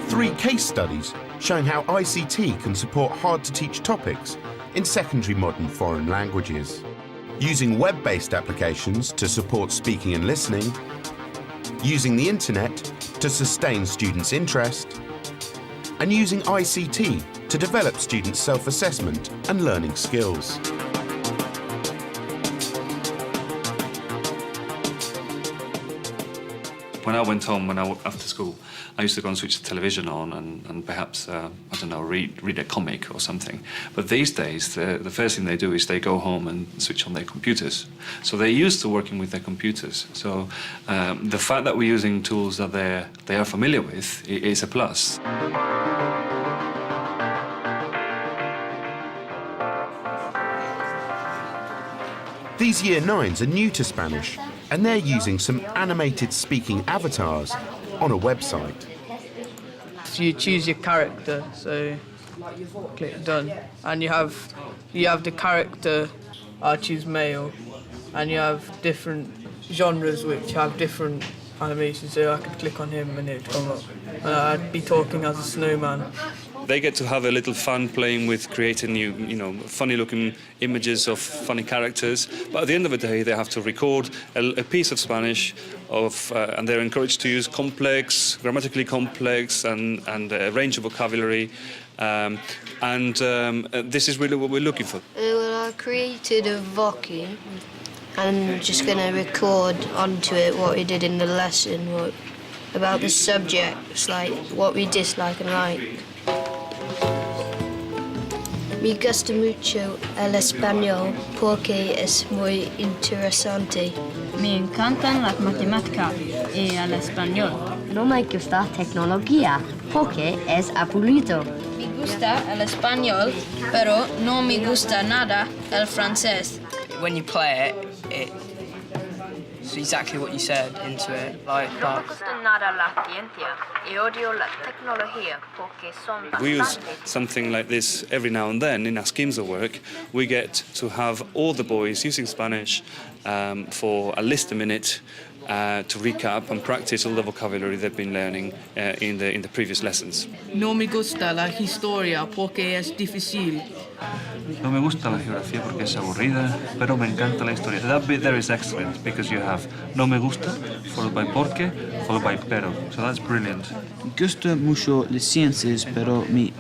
Three case studies showing how ICT can support hard-to-teach topics in secondary modern foreign languages, using web-based applications to support speaking and listening, using the internet to sustain students' interest, and using ICT to develop students' self-assessment and learning skills. When I went home, after school, I used to go and switch the television on and perhaps, I don't know, read a comic or something. But these days, the first thing they do is they go home and switch on their computers. So they're used to working with their computers. So the fact that we're using tools that they are familiar with is a plus. These Year 9s are new to Spanish, and they're using some animated speaking avatars on a website. So you choose your character, so click done, and you have the character. I choose male, and you have different genres which have different animations. So I could click on him and it'd come up, and I'd be talking as a snowman. They get to have a little fun playing with creating new, funny-looking images of funny characters. But at the end of the day, they have to record a piece of Spanish, and they're encouraged to use grammatically complex, and a range of vocabulary. This is really what we're looking for. Well, I created a voci, and I'm just going to record onto it what we did in the lesson, about the subjects, like what we dislike and like. Me gusta mucho el español porque es muy interesante. Me encantan las matemáticas y el español. No me gusta tecnología porque es aburrido. Me gusta el español, pero no me gusta nada el francés. When you play it, it's exactly what you said into it. We use something like this every now and then in our schemes of work. We get to have all the boys using Spanish for at least a minute to recap and practice all the vocabulary they've been learning in the previous lessons. No me gusta la historia porque es difícil. No me gusta la geografía porque es aburrida, pero me encanta la historia. That bit there is excellent because you have no me gusta followed by porque followed by pero. So that's brilliant. Gusta mucho las ciencias, pero mi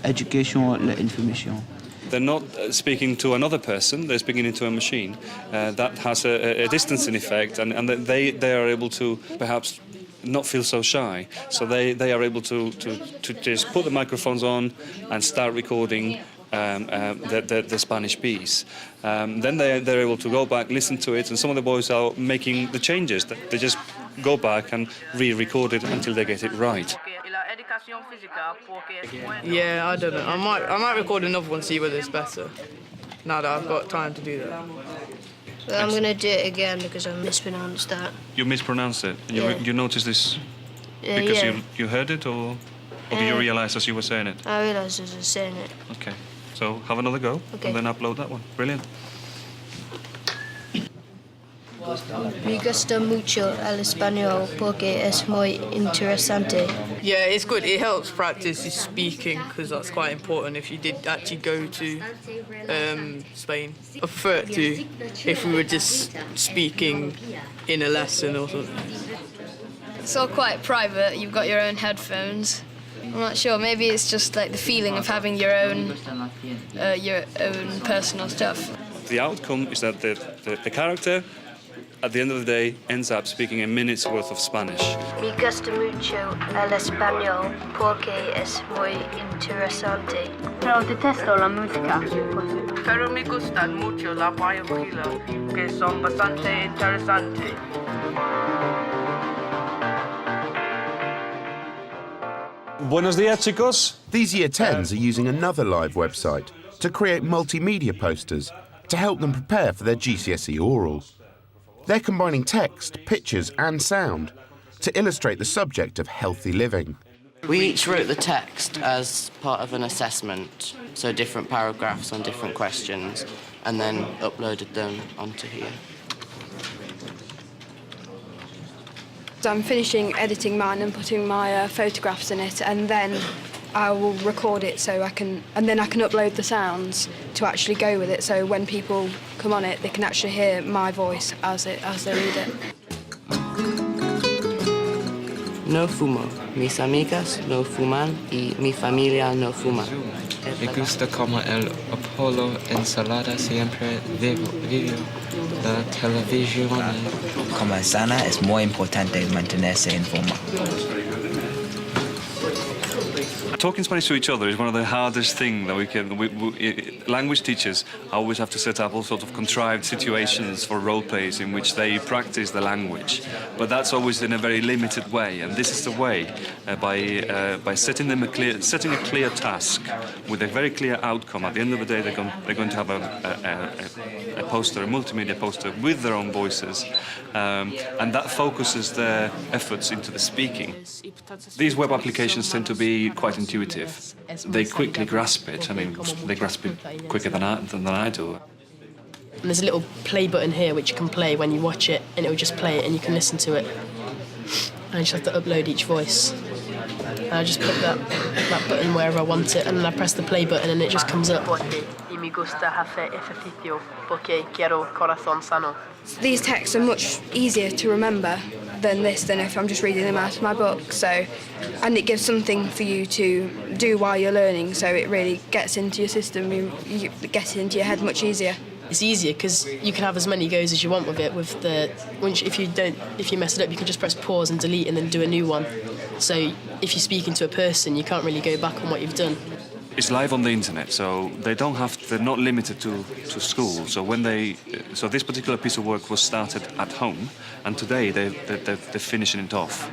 educación la información. They're not speaking to another person, they're speaking into a machine. That has a distancing effect, and they are able to perhaps not feel so shy. So they are able to just put the microphones on and start recording the Spanish piece. Then they're able to go back, listen to it, and some of the boys are making the changes. They just go back and re-record it until they get it right. Yeah, I don't know. I might record another one, see whether it's better. Now that I've got time to do that. Well, I'm going to do it again because I mispronounced that. You mispronounced it? You noticed this because you heard it, or did you realise as you were saying it? I realised as I was saying it. Okay, so have another go, and then upload that one. Brilliant. Me gusta mucho el español porque es muy interesante. Yeah, it's good. It helps practice speaking because that's quite important if you did actually go to Spain. I prefer it to if we were just speaking in a lesson or something. It's all quite private. You've got your own headphones. I'm not sure. Maybe it's just like the feeling of having your own personal stuff. The outcome is that the character, at the end of the day, ends up speaking a minute's worth of Spanish. Me gusta mucho el español porque es muy interesante. Pero detesto la música. Pero me gustan mucho las películas que son bastante interesantes. Buenos días, chicos. These Year 10s are using another live website to create multimedia posters to help them prepare for their GCSE oral. They're combining text, pictures and sound to illustrate the subject of healthy living. We each wrote the text as part of an assessment. so different paragraphs on different questions, and then uploaded them onto here. So I'm finishing editing mine and putting my photographs in it, and then I will record it and then I can upload the sounds to actually go with it, so when people come on it, they can actually hear my voice as they read it. No fumo. Mis amigas no fuman y mi familia no fuma. Me gusta como el Apolo ensalada siempre vivo la televisión. Como sana es muy importante mantenerse en forma. Talking Spanish to each other is one of the hardest things that we can... language teachers always have to set up all sorts of contrived situations for role plays in which they practice the language, but that's always in a very limited way, and this is the way, by setting a clear task with a very clear outcome. At the end of the day, they're going to have a poster, a multimedia poster with their own voices, and that focuses their efforts into the speaking. These web applications tend to be quite intuitive. They quickly grasp it. I mean, they grasp it quicker than I do. And there's a little play button here which you can play when you watch it, and it will just play it and you can listen to it. And I just have to upload each voice. And I just put that button wherever I want it, and then I press the play button and it just comes up. These texts are much easier to remember than if I'm just reading them out of my book. And it gives something for you to do while you're learning, so it really gets into your system. You get it into your head much easier. It's easier because you can have as many goes as you want with it. If you mess it up, you can just press pause and delete and then do a new one. So if you're speaking to a person, you can't really go back on what you've done. It's live on the internet, so they're not limited to school. So this particular piece of work was started at home, and today they're finishing it off.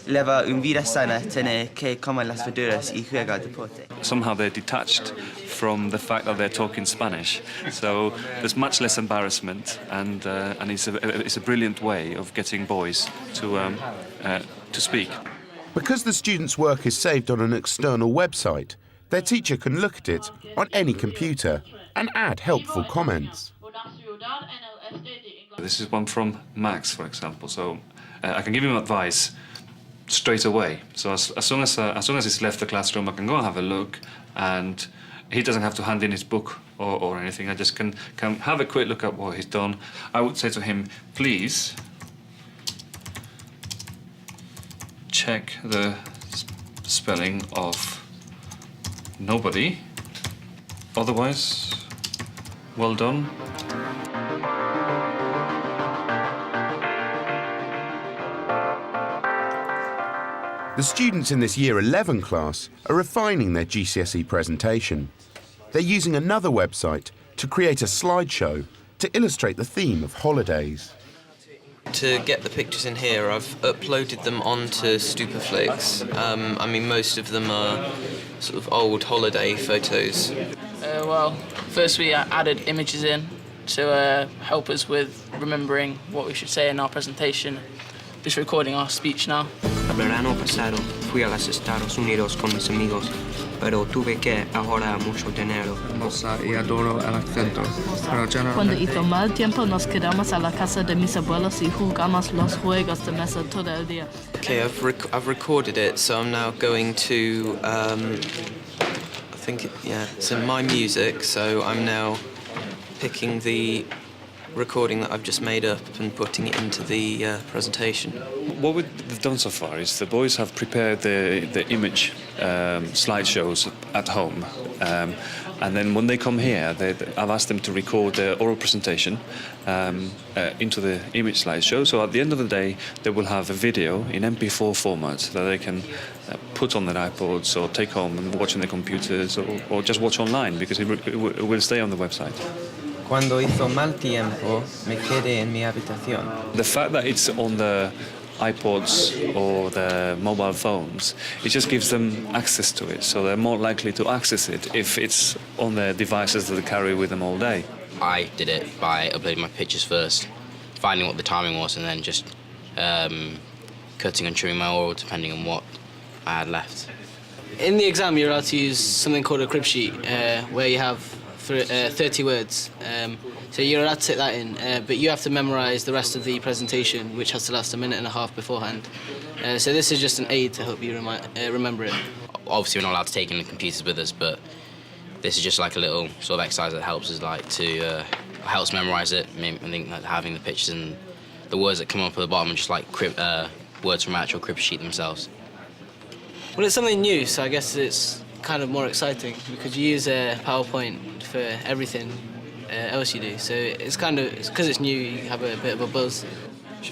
Lleva una vida sana tener que comer las verduras y jugar deporte. Somehow they're detached from the fact that they're talking Spanish, so there's much less embarrassment, and it's a brilliant way of getting boys to speak. Because the students' work is saved on an external website, their teacher can look at it on any computer and add helpful comments. This is one from Max, for example, so I can give him advice straight away. So as soon as he's left the classroom, I can go and have a look, and he doesn't have to hand in his book or anything. I just can have a quick look at what he's done. I would say to him, please check the spelling of nobody. Otherwise, well done. The students in this Year 11 class are refining their GCSE presentation. They're using another website to create a slideshow to illustrate the theme of holidays. To get the pictures in here, I've uploaded them onto Stupaflix. I mean, most of them are sort of old holiday photos. Well, first we added images in to help us with remembering what we should say in our presentation. Just recording our speech now. El verano pasado fui a los Estados Unidos con mis amigos, pero tuve que ahorrar mucho dinero. Y adoro el acento, pero generalmente... Cuando hizo mal tiempo nos quedamos a la casa de mis abuelos y jugamos los juegos de mesa todo el día. Okay, I've recorded it, so I'm now going to, I think, it's in my music, so I'm now picking the recording that I've just made up and putting it into the presentation. What we've done so far is the boys have prepared the image slideshows at home, and then when they come here, I've asked them to record their oral presentation into the image slideshow. So at the end of the day, they will have a video in MP4 format that they can put on their iPods or take home and watch on their computers or just watch online, because it will stay on the website. Cuando hizo mal tiempo, me quedé en mi habitación. The fact that it's on the iPods or the mobile phones, it just gives them access to it, so they're more likely to access it if it's on their devices that they carry with them all day. I did it by uploading my pictures first, finding what the timing was, and then just cutting and trimming my oral depending on what I had left. In the exam, you're allowed to use something called a crib sheet, where you have 30 words. So you're allowed to take that in, but you have to memorise the rest of the presentation, which has to last a minute and a half beforehand. So this is just an aid to help you remember it. Obviously, we're not allowed to take in the computers with us, but this is just like a little sort of exercise that helps us helps memorise it. I think that having the pictures and the words that come up at the bottom are just like words from actual crib sheet themselves. Well, it's something new, so I guess it's kind of more exciting because you use PowerPoint for everything else you do. So it's kind of, because it's new, you have a bit of a buzz.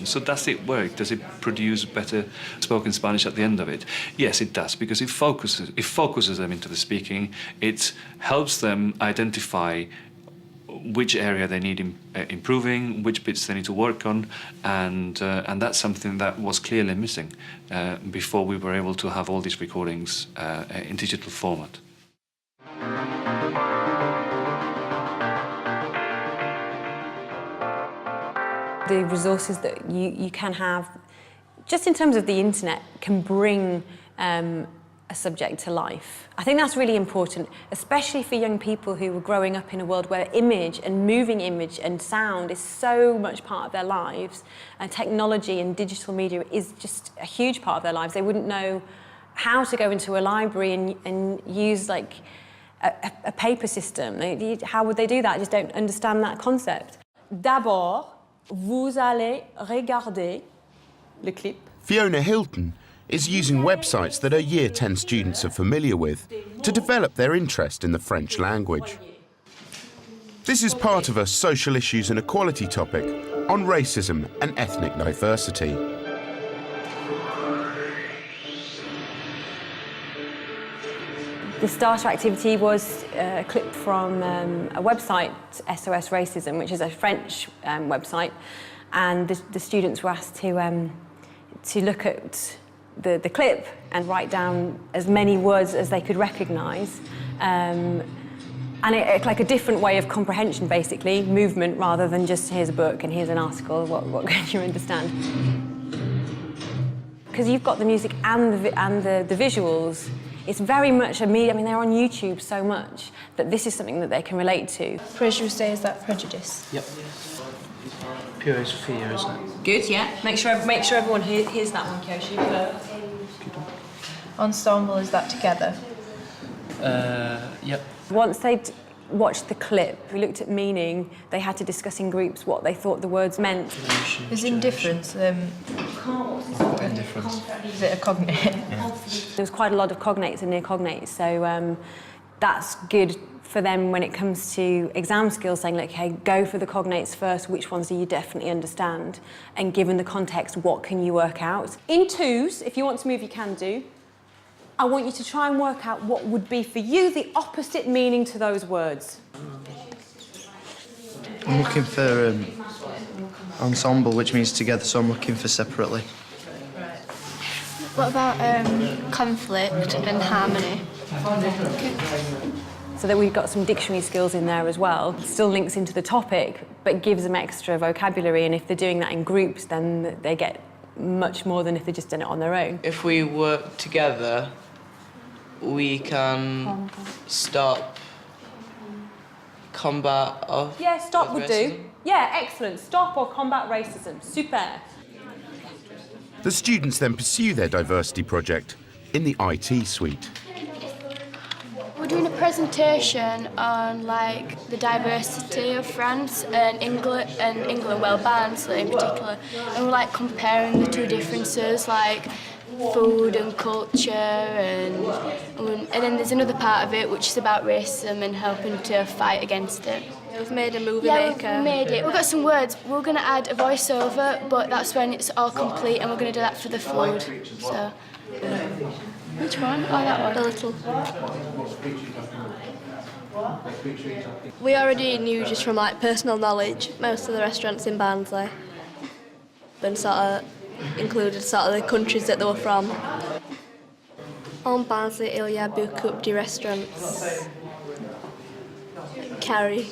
So does it work? Does it produce better spoken Spanish at the end of it? Yes, it does, because it focuses them into the speaking. It helps them identify which area they need improving, which bits they need to work on, and that's something that was clearly missing before we were able to have all these recordings in digital format. The resources that you can have, just in terms of the internet, can bring a subject to life. I think that's really important, especially for young people who are growing up in a world where image and moving image and sound is so much part of their lives, and technology and digital media is just a huge part of their lives. They wouldn't know how to go into a library and use like a paper system. How would they do that? I just don't understand that concept. D'abord, vous allez regarder le clip. Fiona Hilton is using websites that her Year 10 students are familiar with to develop their interest in the French language. This is part of a social issues and equality topic on racism and ethnic diversity. The starter activity was a clip from a website, SOS Racism, which is a French website, and the students were asked to look at the clip and write down as many words as they could recognise, and it's like a different way of comprehension, basically, movement rather than just here's a book and here's an article, what can you understand? Because you've got the music and the visuals, it's very much a media. I mean, they're on YouTube so much that this is something that they can relate to. Préjugé, is that prejudice? Yep. Pure is fear, isn't it? Good, yeah. Make sure everyone hears that one, Kyoshi. Ensemble, is that together? Yep. Once they'd watched the clip, we looked at meaning, they had to discuss in groups what they thought the words meant. Is indifference? Indifference. Is it a cognate? Yeah. There was quite a lot of cognates and near cognates, so that's good for them when it comes to exam skills, saying, like, okay, go for the cognates first, which ones do you definitely understand? And given the context, what can you work out? In twos, if you want to move, you can do. I want you to try and work out what would be for you the opposite meaning to those words. I'm looking for ensemble, which means together, so I'm looking for separately. What about conflict and harmony? So that we've got some dictionary skills in there as well. It still links into the topic, but gives them extra vocabulary, and if they're doing that in groups, then they get much more than if they've just done it on their own. If we work together, we can stop combat of... Yeah, stop would racism. do. Yeah, excellent. Stop or combat racism. Super. The students then pursue their diversity project in the IT suite. We're doing a presentation on like the diversity of France and England, well, Barnsley in particular, and we're like comparing the two differences, like food and culture, and then there's another part of it which is about racism and helping to fight against it. We've made a movie maker. We've made it. We've got some words. We're going to add a voiceover, but that's when it's all complete, and we're going to do that for the food. So, which one? Oh, that one. The little. We already knew just from like personal knowledge most of the restaurants in Barnsley, and sort of included sort of the countries that they were from. En Barnsley, il y a beaucoup de restaurants. Curry.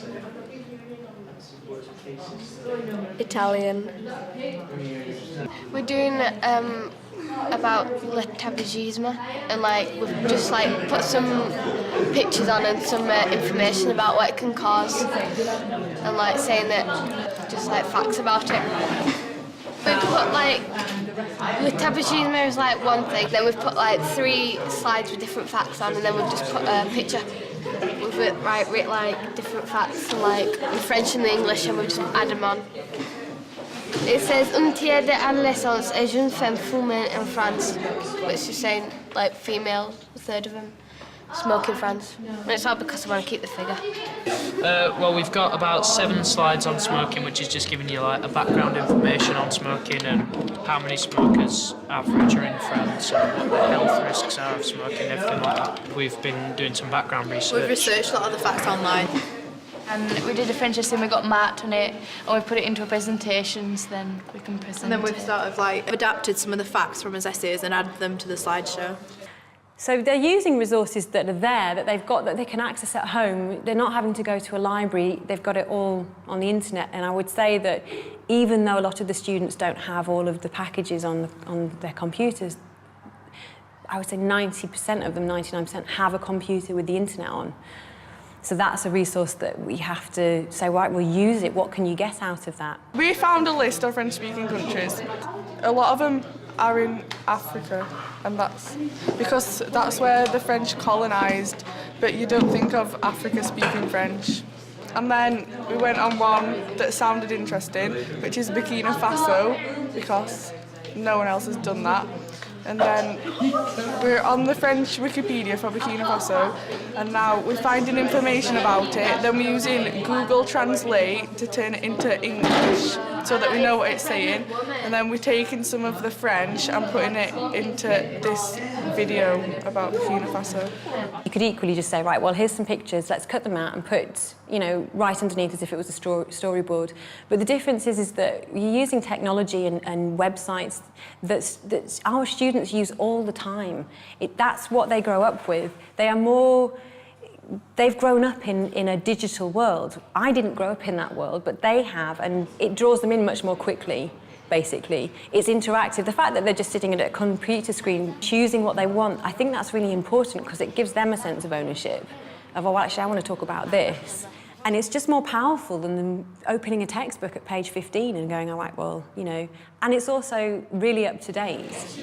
Italian. We're doing about l'établissement, and like we've just like put some pictures on and some information about what it can cause, and like saying that just like facts about it. We've put like l'établissement is like one thing, then we've put like 3 slides with different facts on, and then we've just put a picture with it, written like different facts, like in French and English, and we've just add them on. It says un tiers des adolescents et jeunes femmes fument in France, which is saying like female, a third of them smoke in France. And it's not because I want to keep the figure. Well, we've got about 7 slides on smoking, which is just giving you like a background information on smoking and how many smokers average are in France and what the health risks are of smoking, everything like that. We've been doing some background research. We've researched a lot of the facts online. And we did a French essay and we got marked on it, and we put it into a presentation, so then we can present And then we've it. sort of like adapted some of the facts from his essays and added them to the slideshow. So they're using resources that are there, that they've got, that they can access at home. They're not having to go to a library, they've got it all on the internet. And I would say that even though a lot of the students don't have all of the packages on their computers, I would say 90% of them, 99%, have a computer with the internet on. So that's a resource that we have to say, right, we'll use it. What can you get out of that? We found a list of French-speaking countries. A lot of them are in Africa, and that's because that's where the French colonised, but you don't think of Africa speaking French. And then we went on one that sounded interesting, which is Burkina Faso, because no one else has done that. And then we're on the French Wikipedia for Burkina Faso, and now we're finding information about it. Then we're using Google Translate to turn it into English so that we know what it's saying. And then we're taking some of the French and putting it into this video about Burkina Faso. You could equally just say, right, well, here's some pictures, let's cut them out and put, you know, right underneath as if it was a storyboard. But the difference is that you're using technology and websites that our students use all the time. That's what they grow up with. They've grown up in a digital world. I didn't grow up in that world, but they have, and it draws them in much more quickly, basically. It's interactive. The fact that they're just sitting at a computer screen, choosing what they want, I think that's really important because it gives them a sense of ownership, of, oh, actually, I want to talk about this. And it's just more powerful than them opening a textbook at page 15 and going, all right, well, you know. And it's also really up to date. It's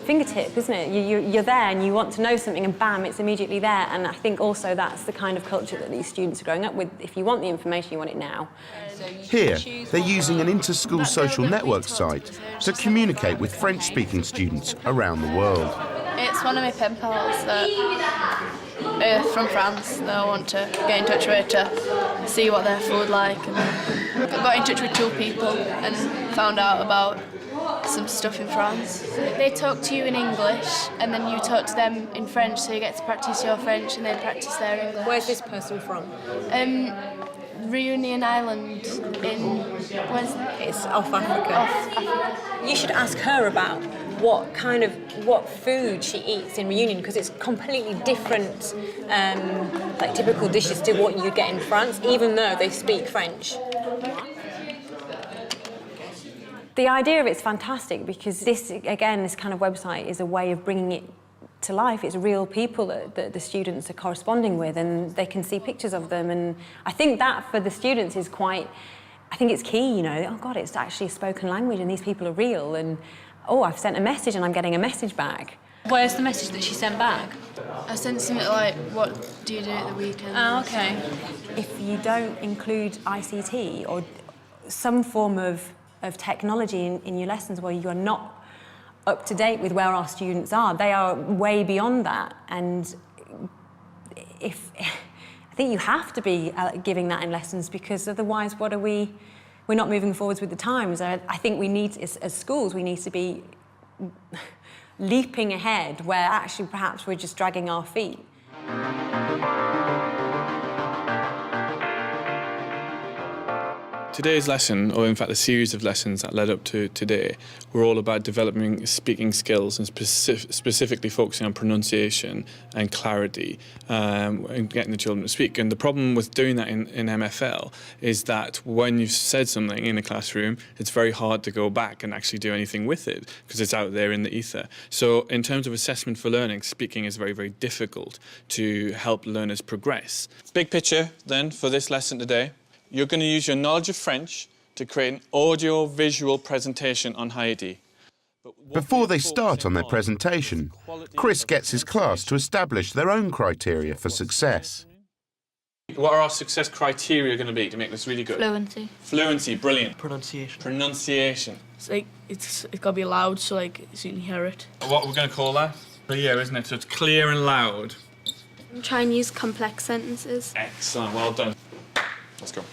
fingertip, isn't it? You're there and you want to know something and bam, it's immediately there. And I think also that's the kind of culture that these students are growing up with. If you want the information, you want it now. Here, they're using an inter-school social network site to communicate with French-speaking students around the world. It's one of my pen pals that from France that I want to get in touch with to see what their food like. And I got in touch with 2 people and found out about some stuff in France. They talk to you in English and then you talk to them in French, so you get to practice your French and they practice their English. Where's this person from? Reunion Island It's off Africa. You should ask her about what food she eats in Reunion, because it's completely different, like typical dishes to what you get in France, even though they speak French. The idea of it's fantastic because this kind of website is a way of bringing it to life. It's real people that the students are corresponding with, and they can see pictures of them. And I think that for the students is I think it's key, you know, oh God, it's actually a spoken language and these people are real. And oh, I've sent a message and I'm getting a message back. Where's the message that she sent back? I sent something like, what do you do at the weekend? Oh, okay. If you don't include ICT or some form of technology in your lessons where you are not up to date with where our students are, they are way beyond that. And I think you have to be giving that in lessons, because otherwise we're not moving forwards with the times. I think we need, as schools, we need to be leaping ahead where actually perhaps we're just dragging our feet. Today's lesson, or in fact the series of lessons that led up to today, were all about developing speaking skills and specifically focusing on pronunciation and clarity and getting the children to speak. And the problem with doing that in MFL is that when you've said something in a classroom, it's very hard to go back and actually do anything with it because it's out there in the ether. So in terms of assessment for learning, speaking is very, very difficult to help learners progress. Big picture then for this lesson today. You're going to use your knowledge of French to create an audio-visual presentation on Haiti. Before they start on their presentation, Chris gets his class to establish their own criteria for success. What are our success criteria going to be to make this really good? Fluency. Fluency, brilliant. Pronunciation. Pronunciation. It's like it's got to be loud so so you can hear it. What we're going to call that? Clear, isn't it? So it's clear and loud. Try and use complex sentences. Excellent, well done. Let's go.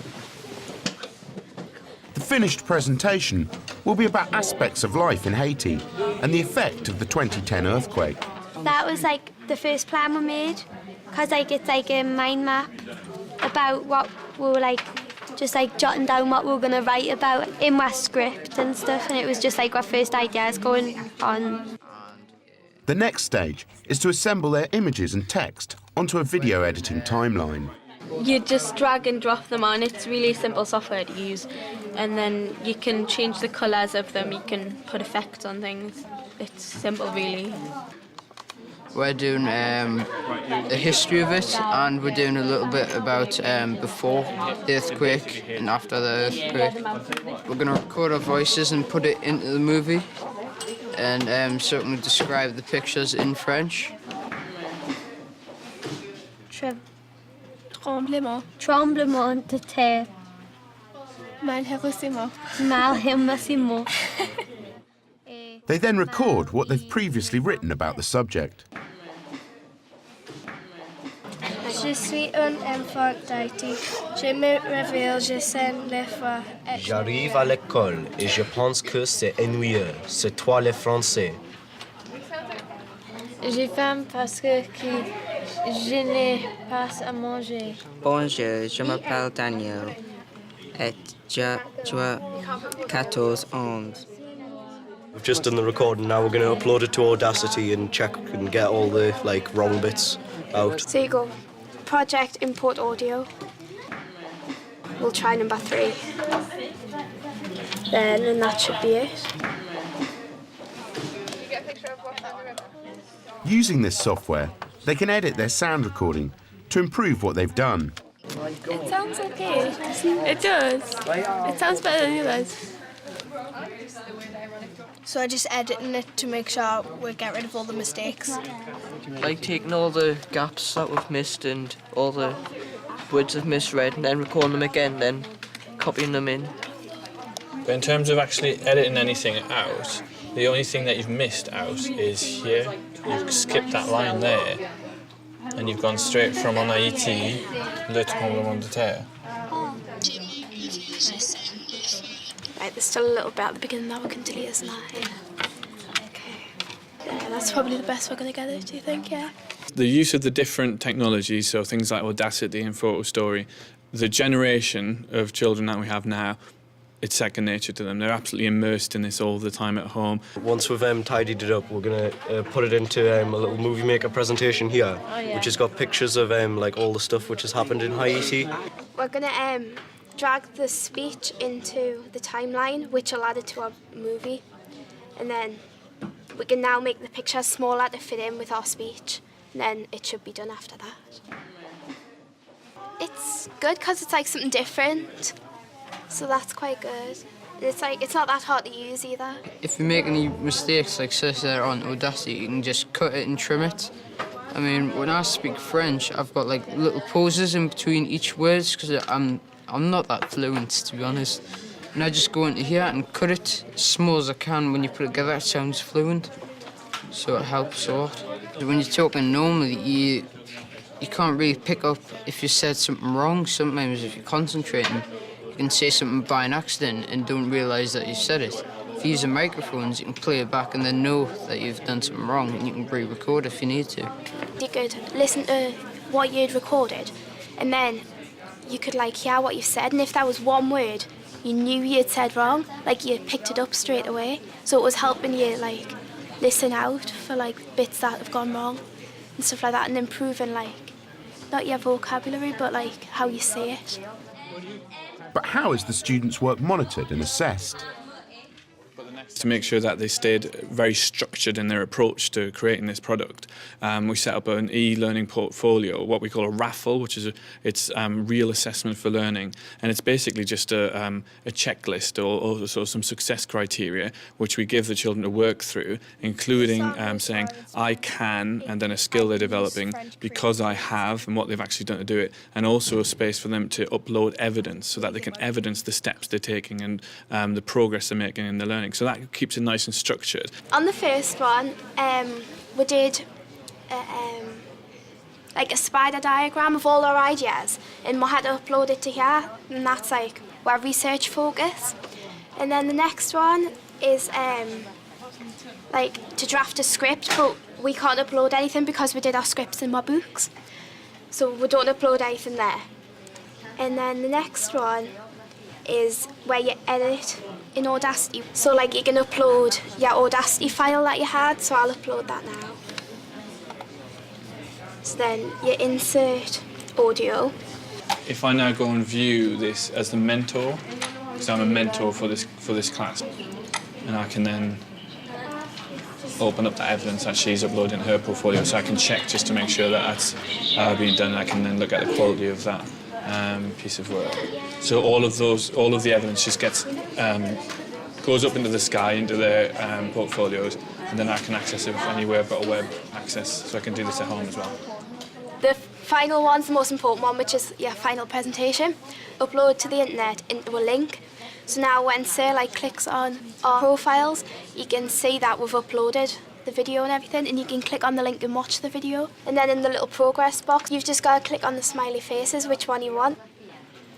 The finished presentation will be about aspects of life in Haiti and the effect of the 2010 earthquake. That was like the first plan we made, because like it's like a mind map about what we were like, just like jotting down what we were going to write about in our script and stuff, and it was just like our first ideas going on. The next stage is to assemble their images and text onto a video editing timeline. You just drag and drop them on. It's really simple software to use, and then you can change the colours of them. You can put effects on things. It's simple, really. We're doing a history of it, and we're doing a little bit about before the earthquake and after the earthquake. We're going to record our voices and put it into the movie, and certainly describe the pictures in French. Tremblement de terre. Malheureusement. Malheureusement. They then record what they've previously written about the subject. Je suis un enfant d'Haïti. Je me réveille, je sens le froid. J'arrive à l'école et je pense que c'est ennuyeux. C'est toi le français. J'ai faim parce que je n'ai pas à manger. Bonjour, je m'appelle Daniel et j'ai 14 ans. We've just done the recording, now we're going to upload it to Audacity and check and get all the wrong bits out. So you go, project import audio. We'll try number 3. And that should be it. Using this software, they can edit their sound recording to improve what they've done. It sounds okay. It does. It sounds better than the others. So I just editing it to make sure we get rid of all the mistakes. Like taking all the gaps that we've missed and all the words I've misread, and then recording them again, then copying them in. But in terms of actually editing anything out, the only thing that you've missed out is here. You've skipped that line there, and you've gone straight from en Haïti, le tremblement de terre. Right, there's still a little bit at the beginning that we can delete, isn't that? Okay. Yeah, that's probably the best we're going to get it, do you think? Yeah. The use of the different technologies, so things like Audacity and Photo Story, the generation of children that we have now, it's second nature to them. They're absolutely immersed in this all the time at home. Once we've tidied it up, we're going to put it into a little movie maker presentation here, which has got pictures of all the stuff which has happened in Haiti. We're going to drag the speech into the timeline, which will add it to our movie. And then we can now make the pictures smaller to fit in with our speech. And then it should be done after that. It's good because it's something different. So that's quite good. It's not that hard to use either. If you make any mistakes, like says there on Audacity, you can just cut it and trim it. I mean, when I speak French, I've got little pauses in between each word because I'm not that fluent, to be honest. And I just go into here and cut it as small as I can. When you put it together, it sounds fluent. So it helps a lot. When you're talking normally, you can't really pick up if you said something wrong. Sometimes if you're concentrating, you can say something by an accident and don't realise that you said it. If you use the microphones, you can play it back and then know that you've done something wrong, and you can re-record if you need to. You could listen to what you'd recorded, and then you could hear what you said, and if there was one word you knew you'd said wrong, like you picked it up straight away. So it was helping you like listen out for like bits that have gone wrong and stuff like that, and improving like not your vocabulary but like how you say it. But how is the students' work monitored and assessed? To make sure that they stayed very structured in their approach to creating this product, we set up an e-learning portfolio, what we call a raffle, which is real assessment for learning, and it's basically just a checklist or sort of some success criteria which we give the children to work through, including saying I can, and then a skill they're developing because I have, and what they've actually done to do it, and also a space for them to upload evidence so that they can evidence the steps they're taking and the progress they're making in their learning. So that keeps it nice and structured. On the first one, we did like a spider diagram of all our ideas, and we had to upload it to here, and that's like our research focus. And then the next one is like to draft a script, but we can't upload anything because we did our scripts in my books, so we don't upload anything there. And then the next one is where you edit in Audacity. So like you can upload your Audacity file that you had, so I'll upload that now. So then you insert audio. If I now go and view this as the mentor, because I'm a mentor for this class, and I can then open up that evidence that she's uploading in her portfolio, so I can check just to make sure that that's being done. I can then look at the quality of that piece of work. So all of the evidence just gets goes up into the sky, into their portfolios, and then I can access it anywhere but a web access, so I can do this at home as well. The final one's the most important one, which is your final presentation. Upload to the internet into a link. So now when Sir clicks on our profiles, you can see that we've uploaded the video and everything, and you can click on the link and watch the video. And then in the little progress box, you've just got to click on the smiley faces, which one you want.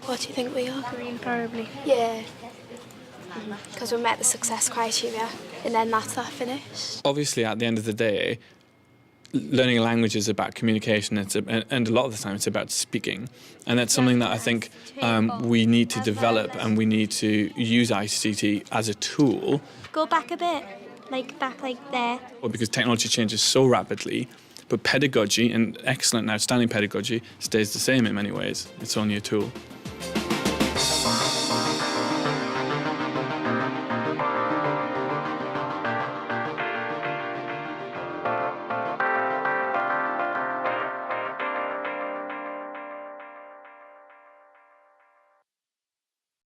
What do you think we are? Green, probably. Yeah. Because we met the success criteria, and then that's that finished. Obviously, at the end of the day, learning a language is about communication, and a lot of the time it's about speaking. And that's something that I think we need to develop, and we need to use ICT as a tool. Go back a bit, back there. Because technology changes so rapidly, but pedagogy, and excellent and outstanding pedagogy, stays the same in many ways. It's only a tool.